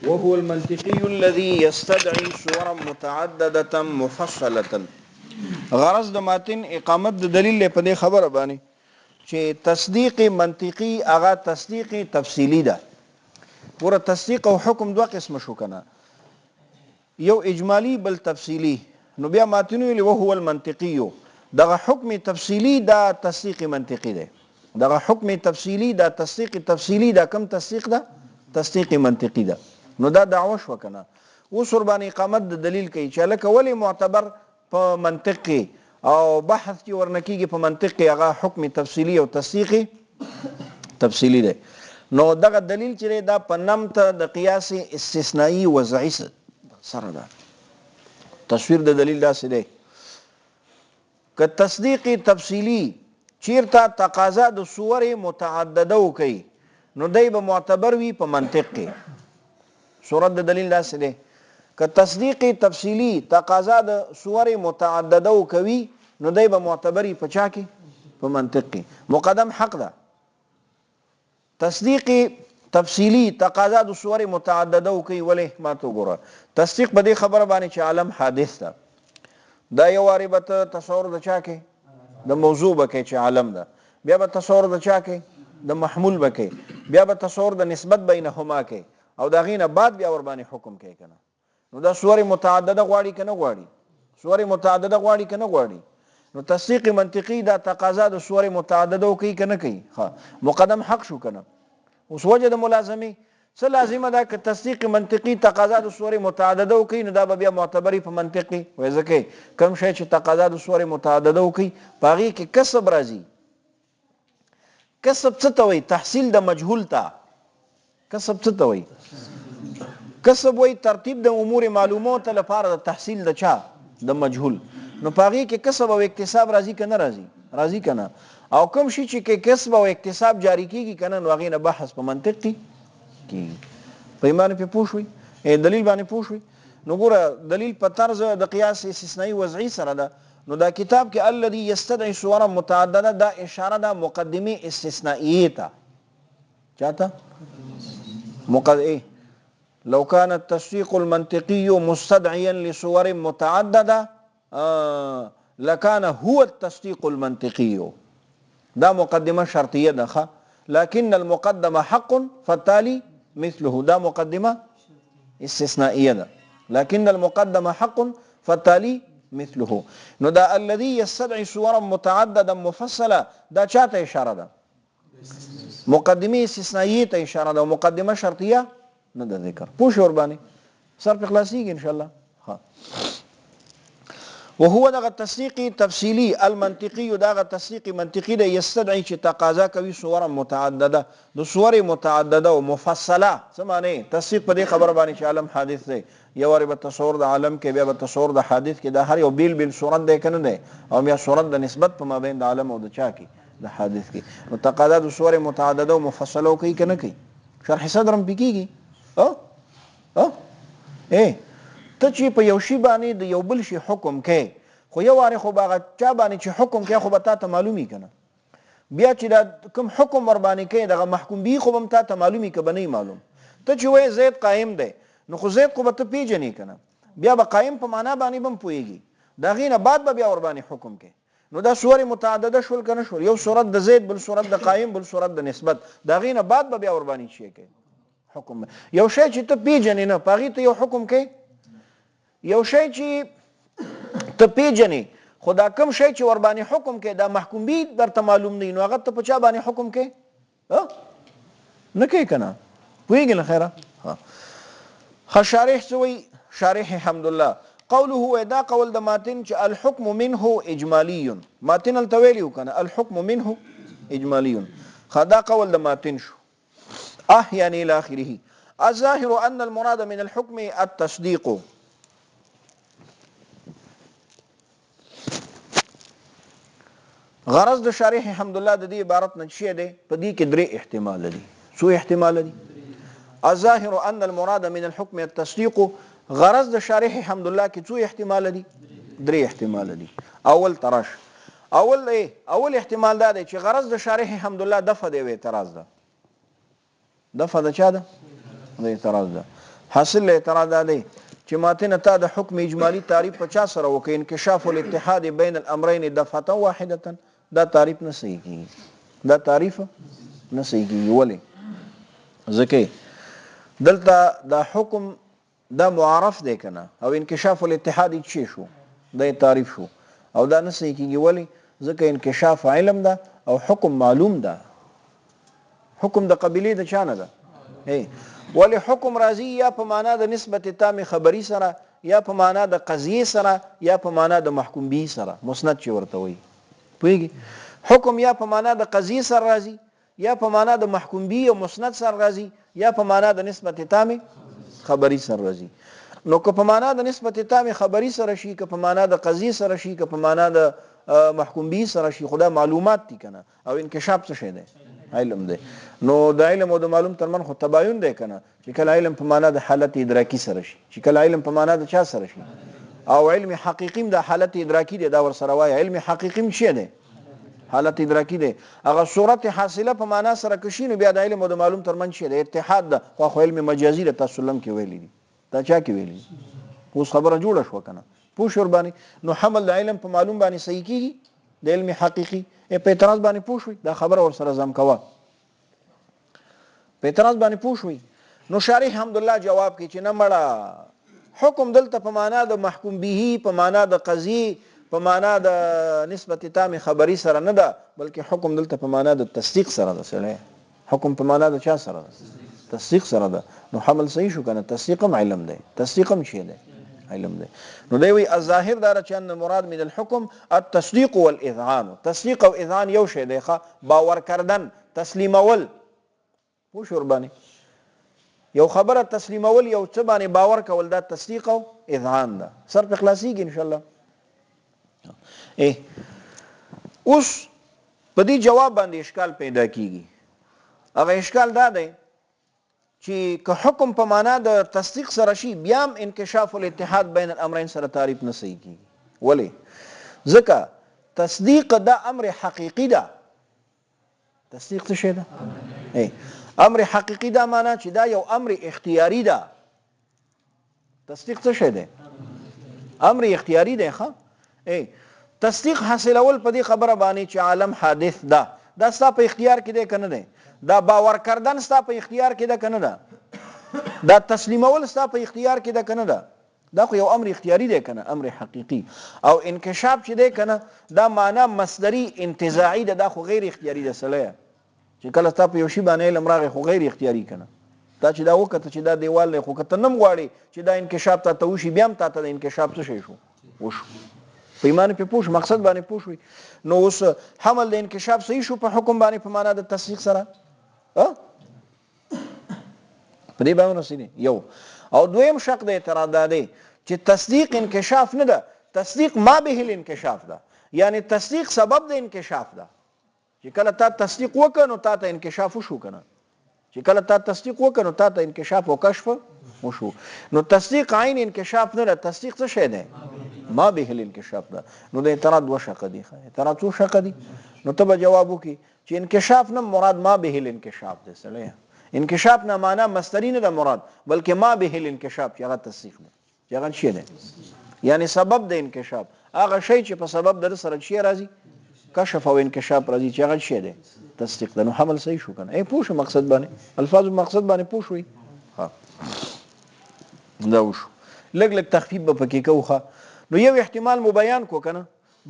وهو المنطقي الذي يستدعي صورا متعددة مفصلة. غرض د ماتن اقامت د دلیل په دې خبره باندې چې تصدیق منطقي هغه تصدیق تفصیلی ده. پورا تصدیق او حکم دوه قسم شو کنه، یو اجمالی بل تفصیلی. نو بیا ماتنو ویل وهو المنطقي، دغه حکم تفصیلی دا تصدیق منطقي ده، دغه حکم تفصیلی دا تصدیق تفصیلی دا کم تصدیق ده؟ تصدیق منطقي ده. نو دا دعوه شو کنه. اوس ور باندې اقامت د دلیل کوي چې لکه ولی معتبر په منطق کې او بحث کې ورنکیږي په منطق کې هغه حکم تفصیلی او تصدیق تفصیلی ده. نو دغه دلیل چې دا په نمط د قیاس استثنایی وضعی سره ده. تصویر د دلیل داسې دی که تصدیق تفصیلی چیرته تقاضا د صور متعدده وکي نو دی به معتبر وي په منطق کې. صورت د دلیل داسې دی که تصدیق تفصیلی تقاضا د صور متعدده وکوي نو دی به معتبر وي په چا کې؟ په منطق کې. مقدم حق ده. تصدیق تفصیلی تقاضا د صور متعدده وکي ولې ما ته وګوره. تصدیق په دې خبره باندې چې عالم حادث ده، دا یو واری به تصور د چا کې؟ د موضوع به کې چې عالم ده، بیا به تصور د چا کې؟ د محمول به کې، بیا به تصور د نسبت بینهما کې، او د هغې نه بعد بیا ور باندې حکم کوي کنه. نو دا صور متعدده غواړي که نه غواړي؟ صور متعدده غواړي که نه غواړي؟ نو تصدیق منطقي دا تقاضا د صور متعدده کوي که نه کوي؟ مقدم حق شو کنه. اوس وجه د ملازمه څه لازمه ده که تصدیق منطقي تقاضا د صور متعدده کوي نو دا به بیا معتبري په منطقي وای ځکه کم شی چې تقاضا د صور متعدده کوي په هغې کې کسب راځي. کسب څه ته وایي؟ تحصیل د مجهول ته. کسب څه ته وایي؟ کسب وایي ترتیب د امور معلوماتو لپاره د تحصیل د چا؟ د مجهول. نو په هغې کې کسب او اکتساب راځي که نه راځي؟ راځي که نه. او کوم شي چې کسب او اکتساب جاری کیږي که نه نو هغې نه بحث په منطق کې کیږي. په ایمان پې پوه شوئ؟ دلیل باندې پوه شوئ؟ نو ګوره دلیل په طرز د قیاس استثنایی وضعي سره ده. نو دا کتاب کې الذي یستدعي صورا متعدده دا اشاره ده مقدمه استثنائیه ته. چاته؟ لو كان التصديق المنطقي مستدعيا لصور متعدده لكان هو التصديق المنطقي. دا مقدمه شرطیه ده، لكن المقدم حق فالتالي مثله. دا مقدمه استثنائيه ده، لكن المقدم حق فالتالي مثله. نو دا الذي يستدعي صورا متعدده مفصله دا چاته اشاره ده؟ مقدمه استثنائيه ته اشاره ده. مقدمه شرطیه نه ده ذکر. پوه شو ور باندې سر په خلاصیږي ان شاء الله. وهو دغه تصدیق تفصیلی المنطقي دغه تصدیق منطقي ده یستدعي چې تقاضا کوي صور متعدده د صور متعدده او مفصله. څه معنی؟ تصدیق په دې خبره باندې چې عالم حادث دی. یو واری به تصور د عالم کې، بیا به تصور د حادث کې. دا هر یو بیل بیل صورت دی که نه دی؟ او بیا صورت د نسبت په مابین د عالم او د چا کې؟ د حادث کې. نو تقاضا د صور متعدده او مفصله کوي که نه کوي؟ شرح صدر هم پې کېږي. ته چې په یو شي باندې د یو بل شي حکم کوي، خو یو وارې خو به هغه چا باندې چې حکم کوي خو به تا ته معلومي که نه. بیا چې دا کوم حکم ور باندې کوي دغه محکوم به خو به هم تا ته معلومي که به نه معلوم. ته چې وایې زید قایم دی نو خو زید خو به ته پیژنې که نه، بیا به قایم په معنا باندې به هم پوهېږي. د هغې نه بعد به بیا ور باندې حکم کوي. نو دا صور متعدده شول که نه شول؟ یو صورت د زید، بل صورت د قایم، بل صورت د نسبت. د هغې نه بعد به بیا ور باندې شی کوي حکم. یو شی چې ته پیژنې نه په هغې ته یو حکم کوي. یو شی چې ته پیژنې خو دا کوم شی چې ور باندې حکم کوي دا محکوم به درته معلوم نه وي، نو هغه ته په چا باندې حکم کوي؟ نه کوي که نه؟ پوهېږي نه خیره؟ شارح څه وایي؟ شارح حمدالله قوله دا قول د ماتن چې الحکم منه اجمالي. ماتن هلته ویلي و که نه الحکم منه اجمالي. دا قول د ماتن شو. يعني الى اخره. الظاهر ان المراد من الحكم التصديق. غرض د شارح حمدالله د دې عبارت نه څه دی؟ په دې کې درې احتمال دي. څو احتمال دي؟ الظاهر ان المراد من الحكم التصديق. غرض د شارح حمدالله کې څو احتمال دي؟ درې احتمال دي. اول تراش. اول احتمال دا دی چې غرض د شارح حمدالله دفع دی او اعتراض ده. دفع د چا ده؟ د اعتراض ده. حاصل اعتراض دی چې ماته نه تا د حکم اجمالی تعریف 50 سره وکړي انکشاف الاتحاد بین الامرین دفعه واحده دا تعریف نه صحیح کیږي دا تعریف نه صحیح کیږي ولې ځکه دلته دا حکم دا معرف دی کنه او انکشاف الاتحاد چی شو دا تعریف شو او دا نه صحیح کیږي ولې ځکه انکشاف علم ده او حکم معلوم ده حکم د قبیله د چانه ده ولی حکم راځي یا په معنا د نسبت تام خبری سره یا په معنا د قضیه سره یا په معنا د محکوم به سره مسند چې ورته وي پوهیږي حکم یا په معنا د قضیه سره راځي یا په معنا د محکوم به او مسند سره راځي یا په معنا د نسبت تام خبری سره راځي نو که په معنا د نسبت تام خبری سره شي که په معنا د قضیه سره شي که په معنا د محکوم به سره شي خدا معلومات دي کنه او انکشاف څه شي دی علم دی نو د علم او د معلوم ترمن خو تباین دی کنه چې کله علم په معنا د حالت ادراکی سره شي چې کله علم په معنا د چا سره شي او علم حقیقی د حالت ادراکی دی دا ور سره وای علم حقیقی شي دی حالت ادراکی دی هغه صورت حاصله په معنا سره کشینو بیا د علم او د معلوم ترمن شي دی اتحاد د خو علم مجازي د تسلم کې ویلي دي دا چا کې ویلي اوس خبره جوړه شو کنه پوښ ور باندې نو حمل د علم په معلوم باندې صحیح کیږي د علم حقیقی په اعتراض باندې پوښوي دا خبره ور سره زم کوا په اعتراض باندې پوښوي نو شارح الحمدلله جواب کوي چې نه مړه حکم دلته په معنا د محکوم به په معنا د قضیه په معنا د نسبت تام خبری سره نه ده بلکې حکم دلته په معنا د تصدیق سره ده سره حکم په معنا د چا سره ده تصدیق سره ده نو حمل صحیح شو کنه تصدیقم علم ده تصدیقم شی ده علم ده نو دی وی الظاهر دار چې ان مراد من الحكم التصديق والاذعان تصدیق او اذعان یو شی دی باور کردن تسلیم اول پوه شو باندې یو خبره تسلیم اول یو څه باندې باور کول دا تصدیق او اذعان ده سر په خلاصيږي ان شاء الله اوس په دې جواب باندې اشکال پیدا کیږي هغه اشکال دا دی چې که حکم په معنا د تصدیق سره شي بیا هم انکشاف الاتحاد بین الامرین سره تعریف نه صحیح کیږي ولی ځکه تصدیق دا امر حقیقی ده تصدیق څه شی ده امر حقیقی دا معنا چې دا یو امر اختیاری ده تصدیق څه شی ده امر اختیاری ده ښه تصدیق حاصلول په دې خبره باندې چې عالم حادث ده دا ستا په اختیار کې ده کنه ده دا باور کردن ستا په اختیار کې ده کنه ده دا تسلیمول ستا په اختیار کې ده کنه ده دا خو یو امر اختیاری ده کنه امر حقیقی او انکشاف چې ده کنه دا معنا مصدری انتزاعی ده دا خو غیر اختیاری ده سله چې کله ستا په یو شی باندې علم راغی خو غیر اختیاری کنه دا چې دا وکړه چې دا دیوال نه خو کته نم غواړي چې دا انکشاف ته وشي بیا هم ته د انکشاف څه شي شو وشو په ایمان په پوښ مقصد باندې پوښوي نو اوس حمل د انکشاف صحیح شو په حکم باندې په معنا د تصدیق سره په دې باندې نسینه یو او دویم شق د اعتراض ده چې تصدیق انکشاف نه ده تصدیق ما به الانکشاف ده یعنی تصدیق سبب د انکشاف ده چې کله تا تصدیق وکړو تا ته انکشاف وشو کنه چې کله تا تصدیق وکړو تا ته انکشاف او کشف وشو نو تصدیق عین انکشاف نه ده تصدیق څه شی ده ما به الانکشاف ده نو د اعتراض دو شق دي اعتراض څو شق دي نو ته جواب وکي چې انکشاف نه مراد ما به الانکشاف ده سره انکشاف نه معنا مصدری نه ده مراد بلکې ما به الانکشاف چې هغه تصدیق ده چې هغه شی ده یعنی سبب د انکشاف هغه شی چې په سبب در سره شی راځي کشف او انکشاف راځي چې هغه شی ده تصدیق ده نو حمل صحیح شو کنه پوښ مقصد باندې الفاظ مقصد باندې پوښوي ها دا وشو لګ لګ تخفیف به پکې کوخه نو یو احتمال مو بیان کو کنه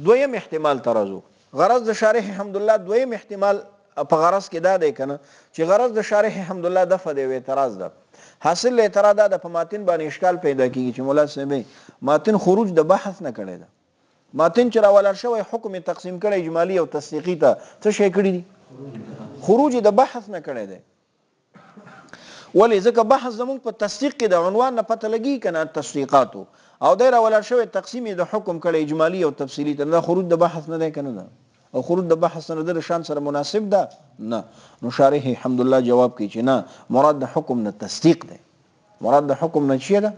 دویم احتمال ترازو غرض د شارح الحمدلله دویم احتمال په غرض کې دا دی کنه چې غرض د شارح الحمدلله دفع دی اعتراض ده حاصل اعتراض ده په ماتن باندې اشکال پیدا کیږي چې مولا صاحب ماتن خروج د بحث نه کړي ده ماتن چې راولر شوی حکم تقسیم کړي اجمالی او تصدیقی ته څه شي کړي دي خروج د بحث نه کړي ده ولی ځکه بحث زموږ په تصدیق کې د عنوان نه پته لګي کنه تصدیقات او دایره ولر شوی تقسیم د حکم کړي اجمالی او تفصیلی ته خروج د بحث نه ده کنه او خروج د بحث نه د شان سره مناسب ده نه نو شارح الحمدلله جواب کوي چې نه مراد د حکم نه تصدیق ده مراد د حکم نه چی ده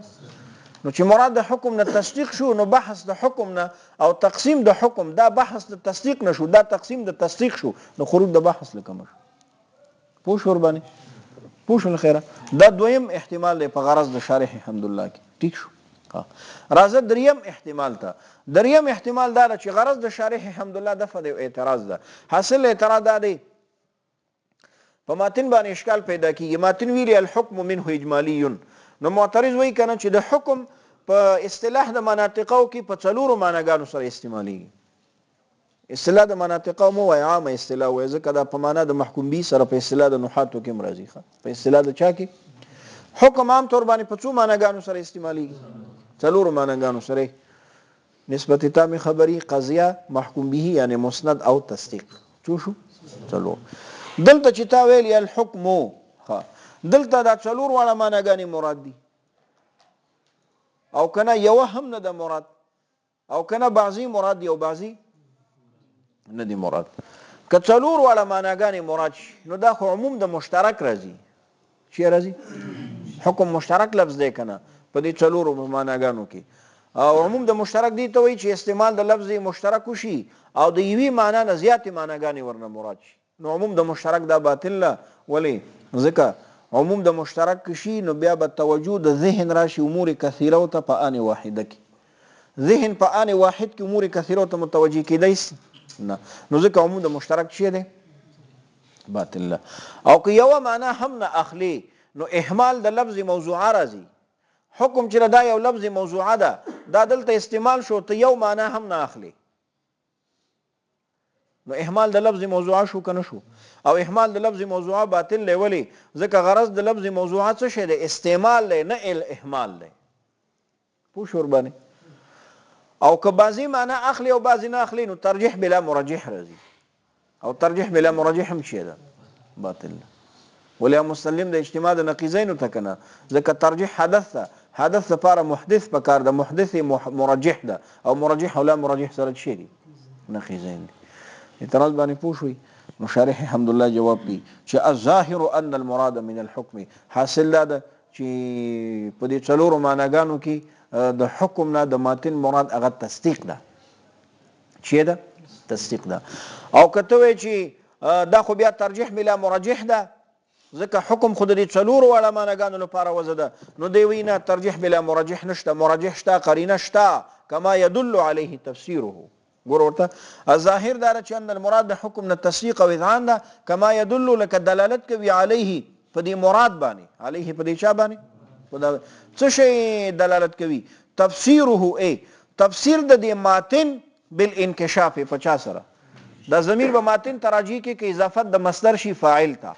نو چې مراد د حکم نه تصدیق شو نو بحث د حکم نه او تقسیم د حکم دا بحث د تصدیق نشو دا تقسیم د تصدیق شو نو خروج د بحث لکه مش پوه شو ور باندې پوه شو خیره دا دویم احتمال دی په غرض د شارح الحمدلله کې ټیک شو راځه دریم احتمال ته دریم احتمال دا چې غرض د شارح الحمدلله دفع د اعتراض ده حاصل اعتراض دا دی په ماتن باندې اشکال پیدا کیږي ماتن ویلي الحكم منه اجمالی نو معترض وایي کنه چې د حکم په اصطلاح د مناطقو کې په څلورو معناګانو سره استعمالیږي اصطلاح د مناطقو مو وای عامه اصطلاح وای ځکه دا په معنا د محکوم به سره په اصطلاح د نحاتو کې مرضی ښه په اصطلاح د چا کې حکم عام طور باندې په څو معناګانو سره استعمالیږي څلورو معناګانو سره نسبت تام خبری قضیه محکوم به یعنی مسند او تصدیق چو شو څلور دلته چې تا ویل الحكم ها دلته دا څلور واړه معناګانې مراد دي او کنه یو هم نه د مراد او کنه بعضی مراد دی او بعضی نه دی مراد که څلور واړه معناګانې مراد شي نو دا خو عموم د مشترک راځي چې راځي حکم مشترک لفظ دی کنه په دې څلورو معناګانو کې او عموم د مشترک دی ته وایي چې استعمال د لفظ مشترک وشي او د یوې معنا نه زیاتې معناګانې ورنه مراد شي نو عموم د مشترک دا باطل لا ولی ځکه عموم د مشترک شي نو بیا به توجه د ذهن راشي امور کثیره ته په ان واحده کې ذهن په ان واحد کې امور کثیره ته متوجه کیدای شي نه نو ځکه عموم د مشترک شي دی باطل لا او که یو معنا هم نه اخلي نو اهمال د لفظ موضوعه راځي حکم چې دا یو لفظ موضوعه ده دا دلته استعمال شو ته یو معنا هم نه اخلي نو اهمال د لفظ موضوعه شو کنه شو او اهمال د لفظ موضوعه باطل دی ولی ځکه غرض د لفظ موضوعه څه شی دی استعمال دی نه الاهمال دی پوه شو باندې او که بعضی معنا اخلي او بعضی نه اخلي نو ترجیح بلا مرجح راځي او ترجیح بلا مرجح هم شي ده باطل ولی مسلم د اجتماع د نقیضین ته کنه ځکه ترجیح حدث لپاره محدث پکار ده محدث مرجح ده او مرجح او لا مرجح سره شي دي نقیضین دي اعتراض باندې پوښوي نو شارح الحمدلله جواب کوي چې الظاهر ان المراد من الحكم حاصل ده چې په دې څلورو معناګانو کې د حکم نه د ماتن مراد هغه تصدیق ده چې ده تصدیق ده او کته وی چې دا خو بیا ترجیح بلا مرجح ده ځکه حکم خود دې څلورو واړه معناګانو لپاره وزده نو دی وینا ترجیح بلا مرجح نشته مرجح شته قرینه شته کما يدل عليه تفسيره ګور ورته الظاهر دار چې ان المراد د حکم نه تصدیق او اذعان ده کما يدل لك دلالت کوي عليه په دې مراد باندې عليه په دې چا باندې څه شی دلالت کوي تفسيره اي تفسیر د دې ماتن بالانکشاف په چا سره دا ضمیر به ماتن تراجی کې اضافت د مصدر شي فاعل تا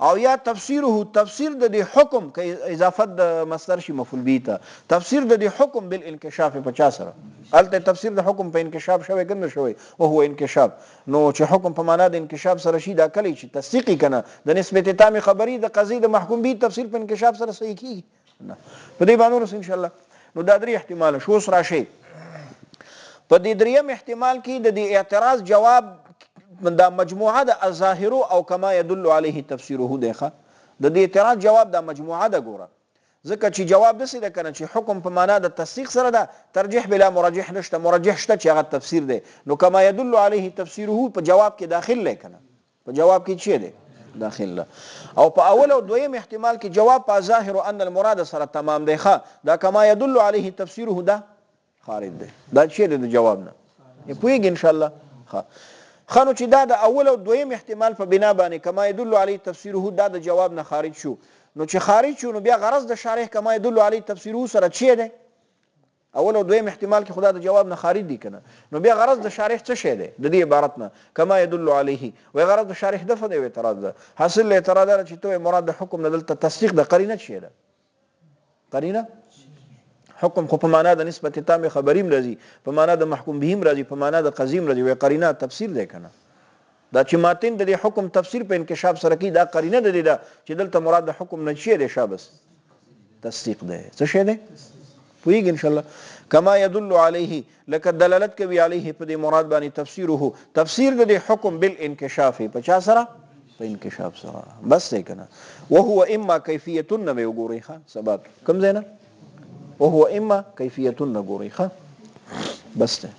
او یا تفسیره تفسیر د دې حکم کې اضافت د مصدر شي مفعول به تا تفسیر د دې حکم بالانکشاف په چا سره الته تفسیر د حکم په انکشاف شوی کنه شوی او هو انکشاف نو چې حکم په معنا د انکشاف سره شي دا کلی چې تصدیقی کنه د نسبت تام خبری د قضیه د محکوم به تفسیر په انکشاف سره صحیح کیږي په دې باندې ورس ان شاء الله نو دا درې احتمال شو سره شي په دې دریم احتمال کې د دې اعتراض جواب دا مجموعه د الظاهر او کما يدل عليه تفسيره ده د دې اعتراض جواب د مجموعه د ګوره ځکه چې جواب دسي ده کنه چې حکم په معنا د تصدیق سره ده ترجیح بلا مرجح نشته مرجح شته چې هغه تفسیر ده نو کما يدل عليه تفسيره په جواب کې داخل لای کنه په جواب کې چی ده داخل او په اول او دویم احتمال کې جواب په ظاهر ان المراد سره تمام دی دا کما يدل عليه تفسيره ده خارج ده دا چی ده د جواب نه پوهیږئ ان شاء الله خانو چې دا د اول او دویم احتمال په بنا باندې کما يدل عليه تفسيره دا د جواب نه خارج شو نو چې خارج شو نو بیا غرض د شارح کما يدل عليه تفسيره سره چی ده اول او دویم احتمال کې خدا د جواب نه خارج دي کنه نو بیا غرض د شارح څه شی ده د دې عبارت نه کما يدل عليه و غرض د شارح دفه دی اعتراض ده حاصل له اعتراض ده چې ته مراد د حکم نه دلته تصدیق د قرینه شی ده قرینه حکم خو په معنا د نسبت تام خبریم راځي په معنا د محکوم بهم راځي په معنا د قضیم راځي و قرینه تفسیر ده کنه دا چې ماتن د حکم تفسیر په انکشاف سره کې دا قرینه ده چې دلته مراد د حکم نه شی ده شابس تصدیق ده څه شی ده پویږي ان شاء الله کما يدل عليه لك دلالت کوي عليه په دې مراد باندې تفسیره تفسیر د حکم بالانکشاف په چا سره په انکشاف سره بس ده کنه وهو اما کیفیت نه وګوري ښه سبب کوم زینه وهو اما کیفیت نه ګوري ښه بس ده